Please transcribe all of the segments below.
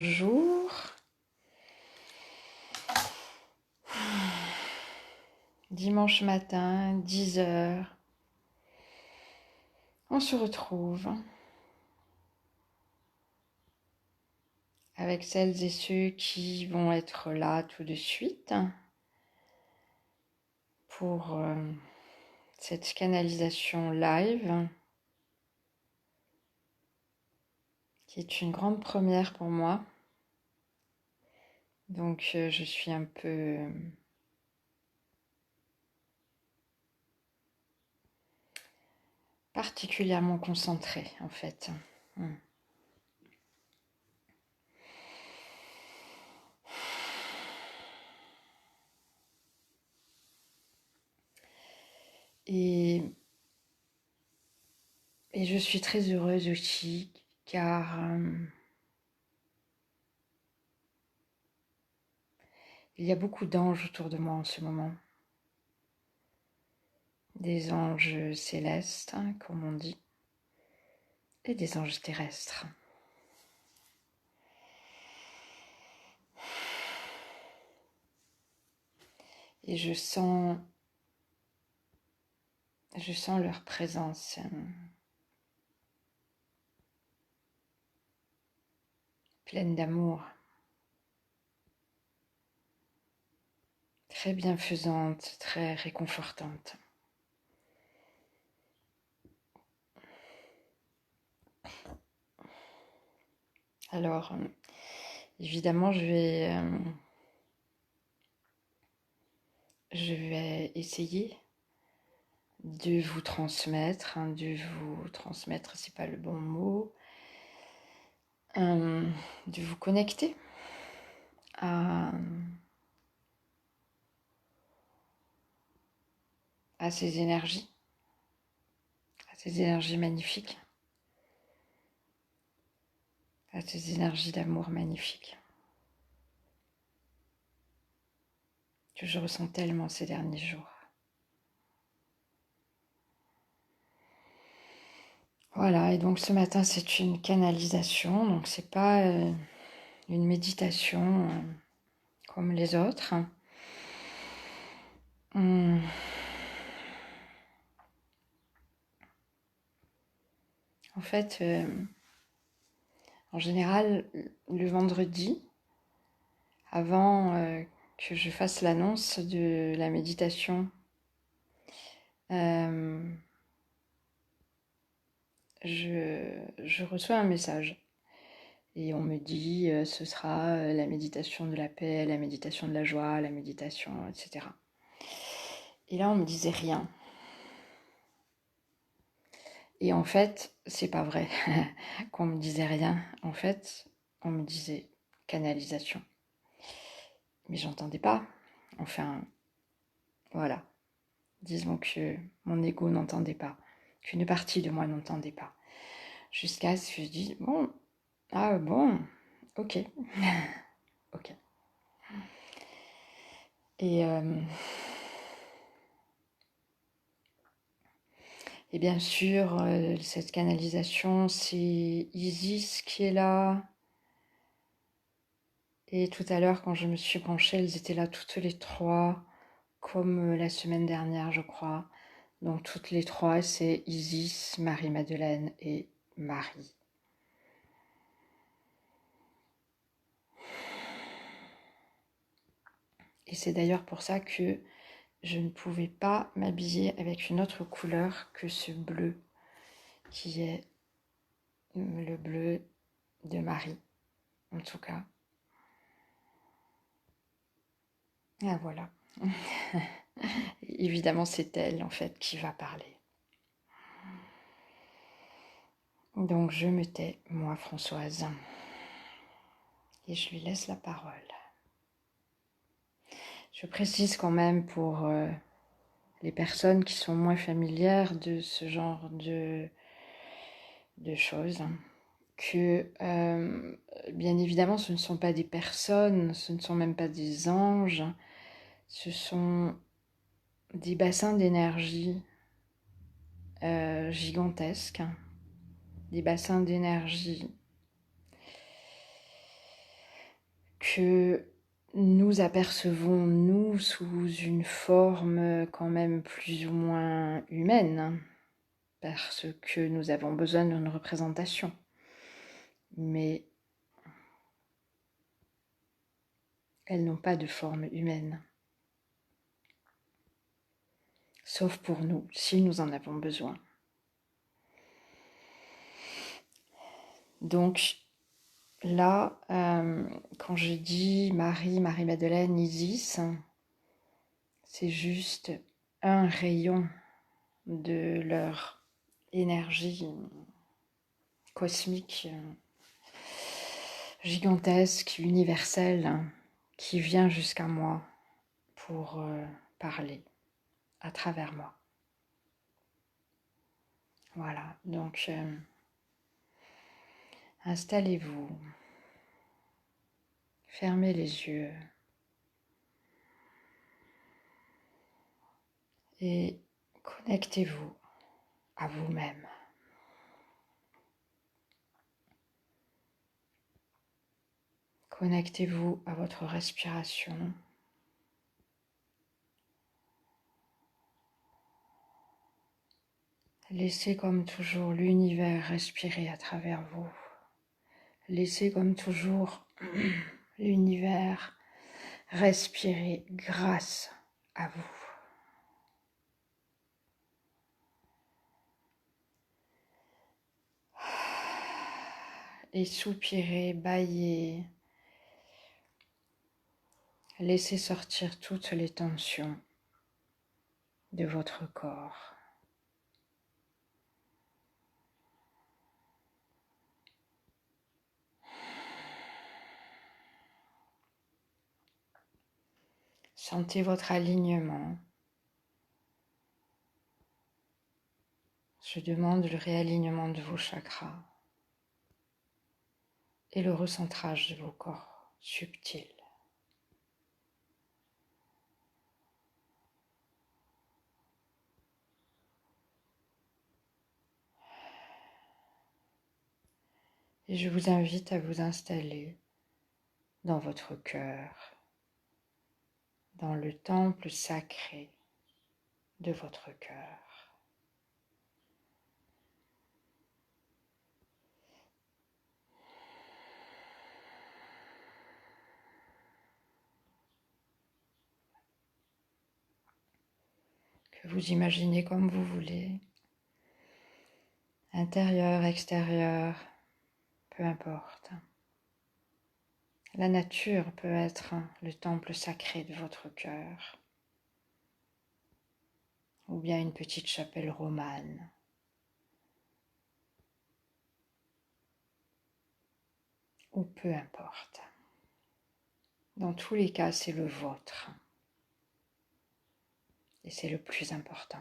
Bonjour. Dimanche matin, 10 heures. On se retrouve avec celles et ceux qui vont être là tout de suite pour cette canalisation live qui est une grande première pour moi. Donc je suis un peu particulièrement concentrée en fait. Et je suis très heureuse aussi car il y a beaucoup d'anges autour de moi en ce moment. Des anges célestes, comme on dit, et des anges terrestres. Et je sens leur présence pleine d'amour, très bienfaisante, très réconfortante. Alors, évidemment, je vais essayer de vous transmettre, c'est pas le bon mot, de vous connecter à ces énergies magnifiques, à ces énergies d'amour magnifiques que je ressens tellement ces derniers jours. Voilà, et donc ce matin c'est une canalisation, donc c'est pas une méditation comme les autres. En fait, en général, le vendredi, avant que je fasse l'annonce de la méditation, je reçois un message. Et on me dit, ce sera la méditation de la paix, la méditation de la joie, la méditation, etc. Et là, on me disait rien. Et en fait, c'est pas vrai qu'on me disait rien. En fait, on me disait canalisation. Mais j'entendais pas. Enfin, voilà. Disons que mon ego n'entendait pas. Qu'une partie de moi n'entendait pas. Jusqu'à ce que je dis, bon, ok. Ok. Et bien sûr, cette canalisation, c'est Isis qui est là. Et tout à l'heure, quand je me suis branchée, elles étaient là toutes les trois, comme la semaine dernière, je crois. Donc toutes les trois, c'est Isis, Marie-Madeleine et Marie. Et c'est d'ailleurs pour ça que je ne pouvais pas m'habiller avec une autre couleur que ce bleu, qui est le bleu de Marie, en tout cas. Ah voilà. Évidemment, c'est elle, en fait, qui va parler. Donc, je me tais, moi, Françoise, et je lui laisse la parole. Je précise quand même pour les personnes qui sont moins familières de ce genre de choses que, bien évidemment, ce ne sont pas des personnes, ce ne sont même pas des anges, ce sont des bassins d'énergie gigantesques, des bassins d'énergie que nous apercevons, nous, sous une forme quand même plus ou moins humaine, parce que nous avons besoin d'une représentation. Mais elles n'ont pas de forme humaine. Sauf pour nous, si nous en avons besoin. Donc là, quand je dis Marie, Marie-Madeleine, Isis, c'est juste un rayon de leur énergie cosmique, gigantesque, universelle, qui vient jusqu'à moi pour parler à travers moi. Voilà, donc installez-vous, fermez les yeux et connectez-vous à vous-même. Connectez-vous à votre respiration. Laissez comme toujours l'univers respirer à travers vous. Laissez comme toujours l'univers respirer grâce à vous. Et soupirez, bâillez. Laissez sortir toutes les tensions de votre corps. Sentez votre alignement. Je demande le réalignement de vos chakras et le recentrage de vos corps subtils. Et je vous invite à vous installer dans votre cœur, dans le temple sacré de votre cœur. Que vous imaginez comme vous voulez, intérieur, extérieur, peu importe. La nature peut être le temple sacré de votre cœur, ou bien une petite chapelle romane. Ou peu importe. Dans tous les cas, c'est le vôtre. Et c'est le plus important.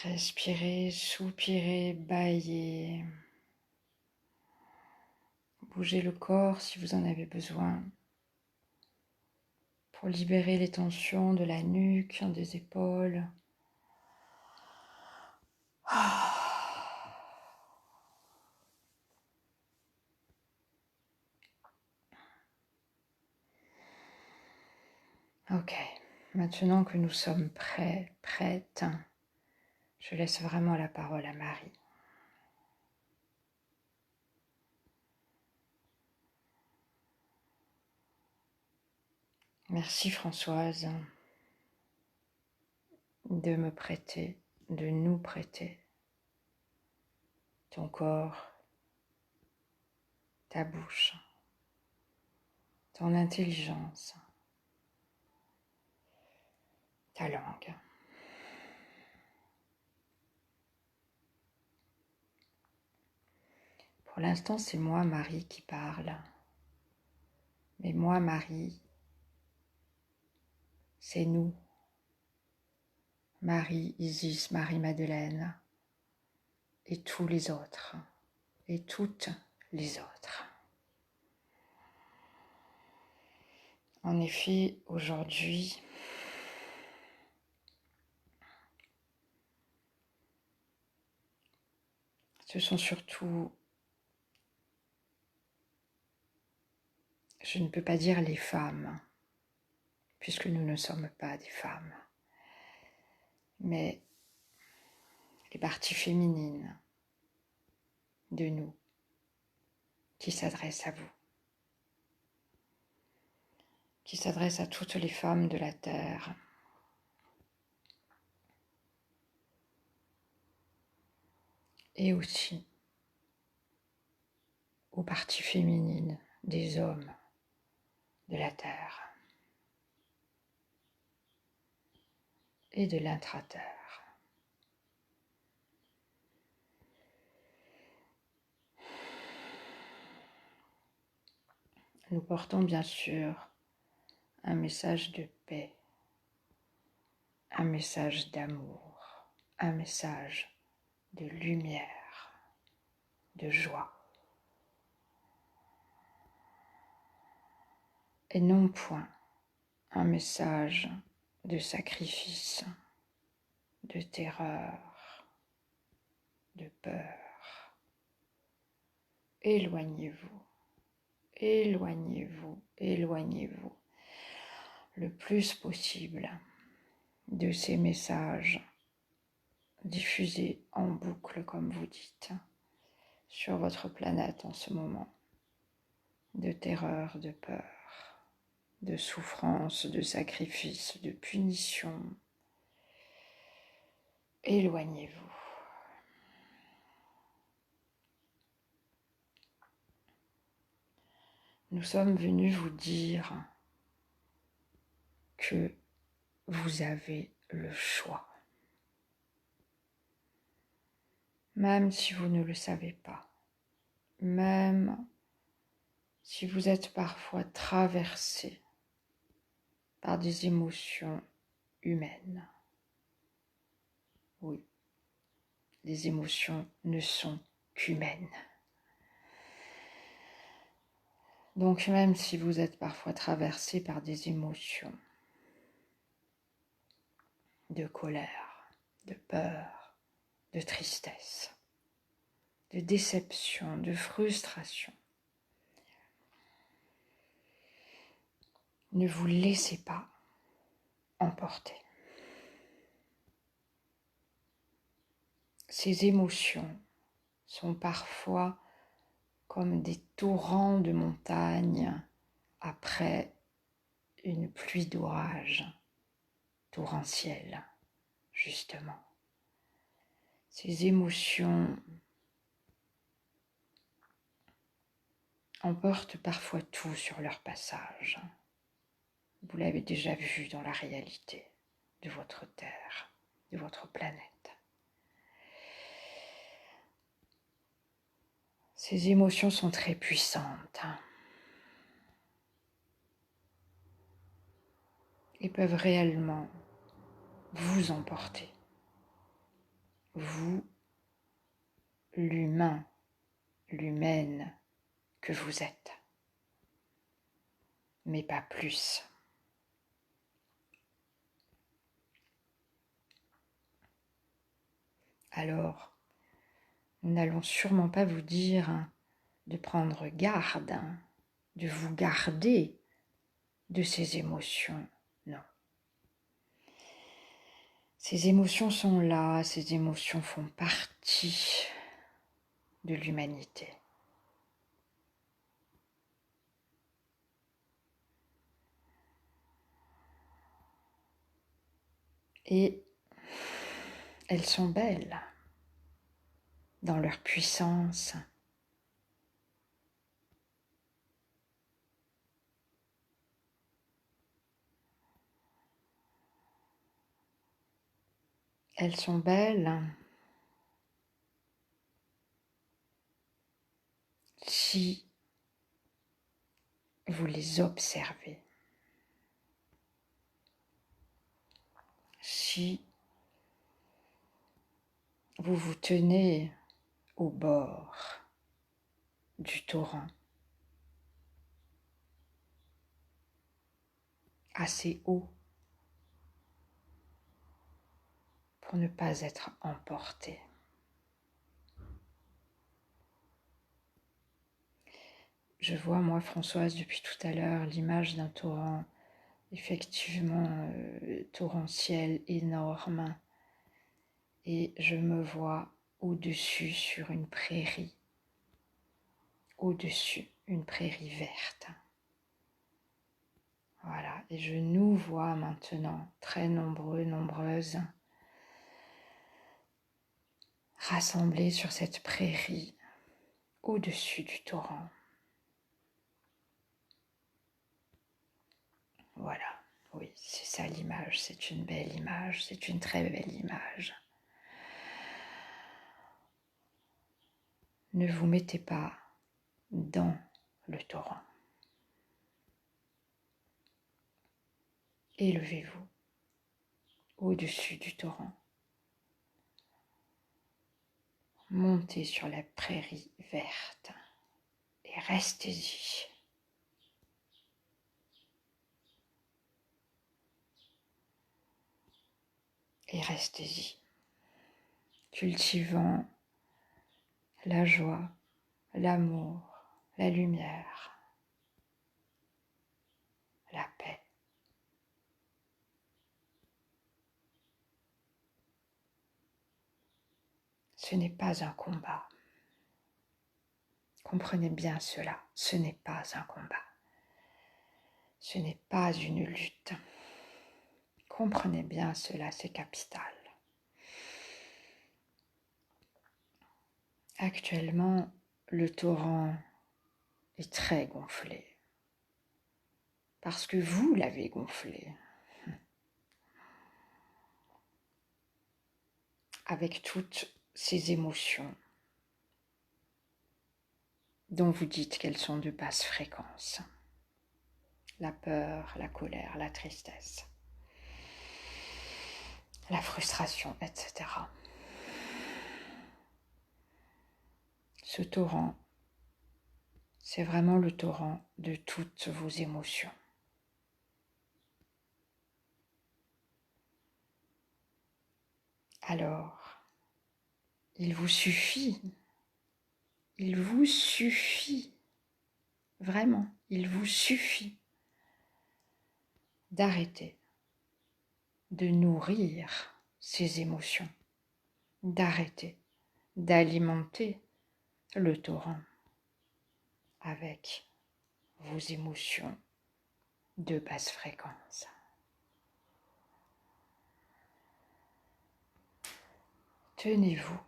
Respirez, soupirez, bâillez. Bougez le corps si vous en avez besoin pour libérer les tensions de la nuque, des épaules. Ok, maintenant que nous sommes prêts, prêtes, je laisse vraiment la parole à Marie. Merci Françoise de me prêter, de nous prêter ton corps, ta bouche, ton intelligence, ta langue. Pour l'instant, c'est moi, Marie, qui parle. Mais moi, Marie, c'est nous. Marie, Isis, Marie-Madeleine et tous les autres et toutes les autres. En effet, aujourd'hui, Ce sont surtout, je ne peux pas dire les femmes, puisque nous ne sommes pas des femmes, mais les parties féminines de nous qui s'adressent à vous, qui s'adressent à toutes les femmes de la terre. Et aussi aux parties féminines des hommes de la terre et de l'intra-terre. Nous portons bien sûr un message de paix, un message d'amour, un message de lumière, de joie. Et non point un message de sacrifice, de terreur, de peur. Éloignez-vous, éloignez-vous, éloignez-vous le plus possible de ces messages diffusés en boucle, comme vous dites, sur votre planète en ce moment, de terreur, de peur, de souffrance, de sacrifice, de punition. Éloignez-vous. Nous sommes venus vous dire que vous avez le choix. Même si vous ne le savez pas, même si vous êtes parfois traversé par des émotions humaines. Oui, les émotions ne sont qu'humaines. Donc même si vous êtes parfois traversé par des émotions de colère, de peur, de tristesse, de déception, de frustration, ne vous laissez pas emporter. Ces émotions sont parfois comme des torrents de montagne après une pluie d'orage torrentielle, justement. Ces émotions emportent parfois tout sur leur passage. Vous l'avez déjà vu dans la réalité de votre Terre, de votre planète. Ces émotions sont très puissantes et peuvent réellement vous emporter. Vous, l'humain, l'humaine que vous êtes, mais pas plus. Alors, nous n'allons sûrement pas vous dire de prendre garde, de vous garder de ces émotions. Non. Ces émotions sont là, ces émotions font partie de l'humanité. Et elles sont belles dans leur puissance. Elles sont belles si vous les observez, si vous vous tenez au bord du torrent, assez haut pour ne pas être emporté. je vois, moi, Françoise, depuis tout à l'heure, l'image d'un torrent, effectivement torrentiel, énorme. Et je me vois au-dessus sur une prairie, au-dessus, une prairie verte. Voilà, et je nous vois maintenant, très nombreux, nombreuses, rassemblés sur cette prairie, au-dessus du torrent. Voilà, oui, c'est ça l'image, c'est une belle image, c'est une très belle image. Ne vous mettez pas dans le torrent. Élevez-vous au-dessus du torrent. Montez sur la prairie verte et restez-y. Et restez-y, cultivant la joie, l'amour, la lumière, la paix. Ce n'est pas un combat. Comprenez bien cela, ce n'est pas un combat. Ce n'est pas une lutte. Comprenez bien cela, c'est capital. Actuellement, le torrent est très gonflé. Parce que vous l'avez gonflé. Avec toutes ces émotions dont vous dites qu'elles sont de basse fréquence. La peur, la colère, la tristesse, la frustration, etc. Ce torrent, c'est vraiment le torrent de toutes vos émotions. Alors, il vous suffit, vraiment, il vous suffit d'arrêter de nourrir ces émotions, d'arrêter d'alimenter le torrent avec vos émotions de basse fréquence. Tenez-vous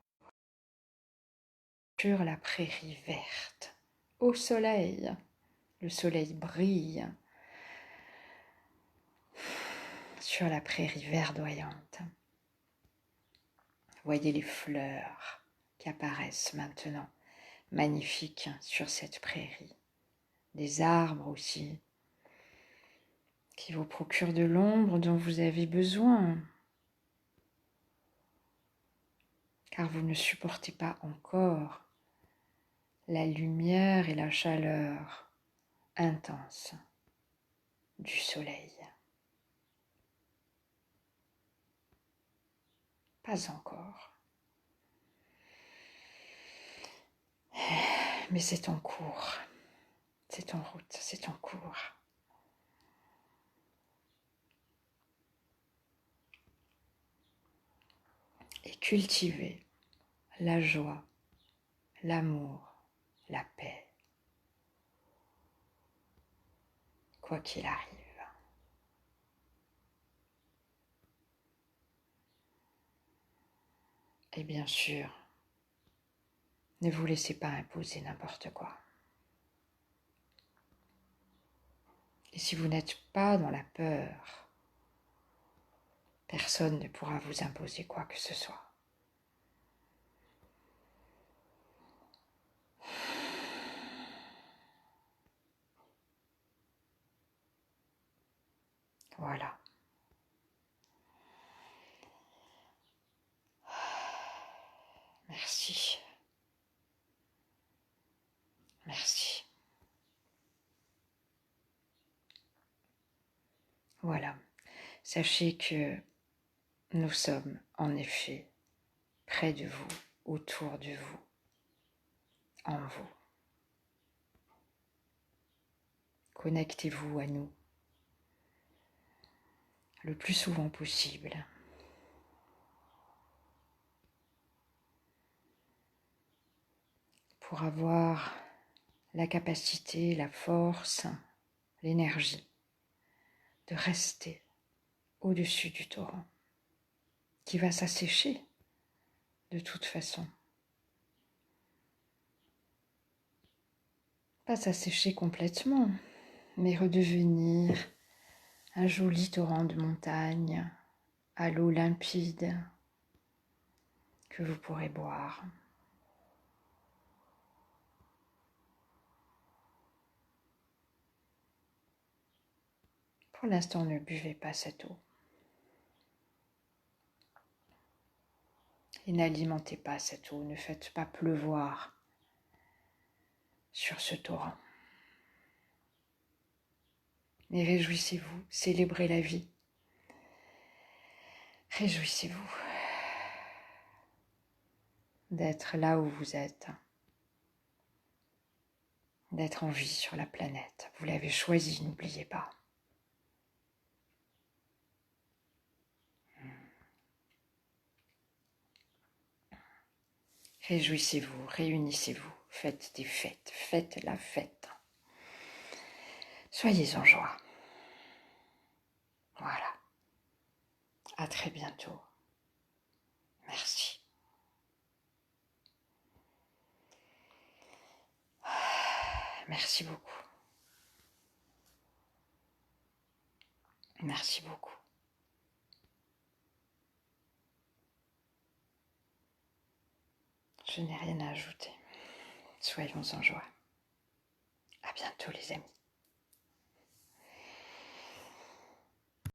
sur la prairie verte, au soleil. Le soleil brille sur la prairie verdoyante. Voyez les fleurs qui apparaissent maintenant, magnifiques sur cette prairie. Des arbres aussi, qui vous procurent de l'ombre dont vous avez besoin, car vous ne supportez pas encore la lumière et la chaleur intense du soleil. Pas encore. Mais c'est en cours. C'est en route, c'est en cours. Et cultivez la joie, l'amour, la paix, quoi qu'il arrive. Et bien sûr, ne vous laissez pas imposer n'importe quoi. Et si vous n'êtes pas dans la peur, personne ne pourra vous imposer quoi que ce soit. Voilà. Merci. Merci. Voilà. Sachez que nous sommes en effet près de vous, autour de vous, en vous. Connectez-vous à nous le plus souvent possible. Pour avoir la capacité, la force, l'énergie de rester au-dessus du torrent qui va s'assécher de toute façon. Pas s'assécher complètement, mais redevenir un joli torrent de montagne à l'eau limpide que vous pourrez boire. Pour l'instant, ne buvez pas cette eau et n'alimentez pas cette eau, ne faites pas pleuvoir sur ce torrent. Mais réjouissez-vous, célébrez la vie. Réjouissez-vous d'être là où vous êtes, d'être en vie sur la planète. Vous l'avez choisi, n'oubliez pas. Réjouissez-vous, réunissez-vous, faites des fêtes, faites la fête. Soyez en joie. Voilà. À très bientôt. Merci. Merci beaucoup. Merci beaucoup. Je n'ai rien à ajouter. Soyons en joie. À bientôt les amis.